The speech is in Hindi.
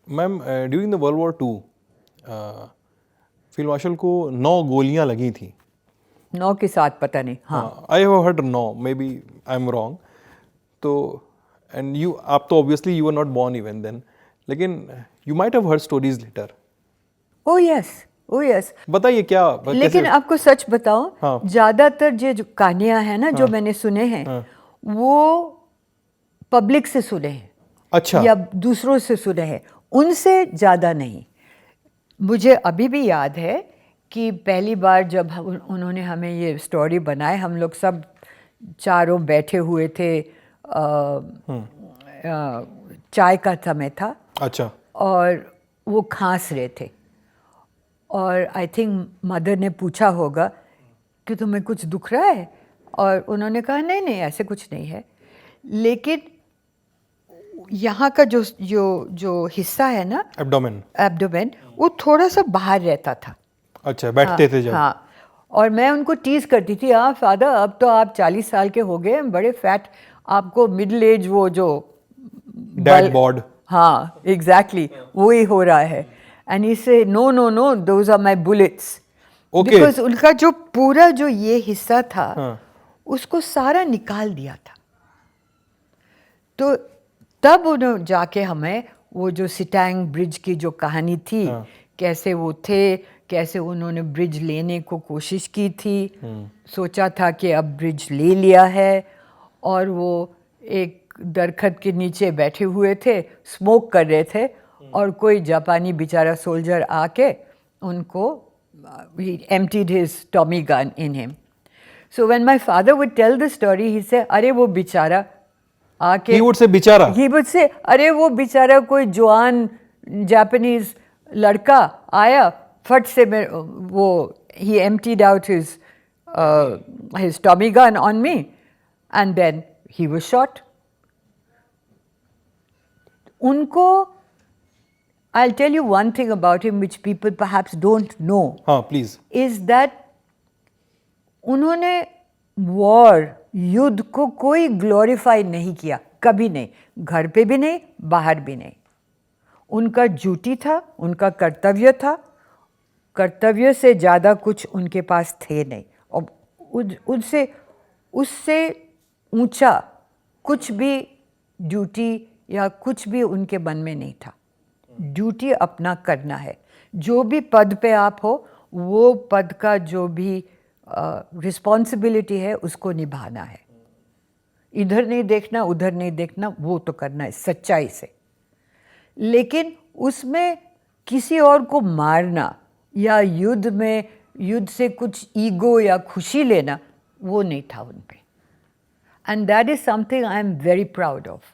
Ma'am during the world war 2 field marshal को 9 गोलियां लगी थी। 9 के साथ पता नहीं, हाँ। I have heard 9, maybe I am wrong. तो एंड यू, आप तो obviously you are not born even then, लेकिन you might have heard stories later. Oh yes, oh yes. बताइए क्या लेकिन कैसे? आपको सच बताओ, हाँ। ज्यादातर जो कहानियां हैं ना, जो मैंने सुने हैं, वो पब्लिक से सुने हैं। अच्छा। या दूसरों से सुने हैं, उनसे ज़्यादा नहीं। मुझे अभी भी याद है कि पहली बार जब उन्होंने हमें ये स्टोरी बनाए, हम लोग सब चारों बैठे हुए थे, चाय का समय था। अच्छा। और वो खांस रहे थे, और आई थिंक मदर ने पूछा होगा कि तुम्हें कुछ दुख रहा है, और उन्होंने कहा नहीं नहीं ऐसे कुछ नहीं है। लेकिन यहाँ का जो जो जो हिस्सा है ना, एब्डोमेन, वो थोड़ा सा बाहर रहता था। अच्छा, बैठते थे जब? हाँ। और मैं उनको टीज करती थी, हाँ फादर अब तो आप 40 साल के हो गए, बड़े फैट, आपको मिडिल एज वो जो डैड बॉड। हाँ एग्जैक्टली वो ही हो रहा है। And he say no no no, those are my bullets. Because उनका जो पूरा जो ये हिस्सा था, उसको सारा निकाल दिया था। तो तब उन्होंने जाके हमें वो जो सिटांग ब्रिज की जो कहानी थी, कैसे वो थे, कैसे उन्होंने ब्रिज लेने को कोशिश की थी, सोचा था कि अब ब्रिज ले लिया है, और वो एक दरख्त के नीचे बैठे हुए थे, स्मोक कर रहे थे, और कोई जापानी बेचारा सोल्जर आके उनको emptied his Tommy gun in him. So when my father would tell the story, he said, अरे वो बेचारा आके, he would say बेचारा, he would say, अरे वो बेचारा कोई जवान जापानीज लड़का आया, फट से वो he emptied out his Tommy gun on me, and then he was shot. उनको, I'll tell you one thing about him which people perhaps don't know. हाँ प्लीज। is that उन्होंने वॉर, युद्ध को कोई ग्लोरीफाई नहीं किया, कभी नहीं, घर पे भी नहीं, बाहर भी नहीं। उनका ड्यूटी था, उनका कर्तव्य था, कर्तव्य से ज़्यादा कुछ उनके पास थे नहीं, और उससे ऊंचा कुछ भी ड्यूटी या कुछ भी उनके मन में नहीं था। ड्यूटी अपना करना है, जो भी पद पे आप हो, वो पद का जो भी रिस्पॉन्सिबिलिटी है उसको निभाना है। इधर नहीं देखना, उधर नहीं देखना, वो तो करना है सच्चाई से। लेकिन उसमें किसी और को मारना या युद्ध से कुछ ईगो या खुशी लेना, वो नहीं था उन पे। And that is something I am very proud of.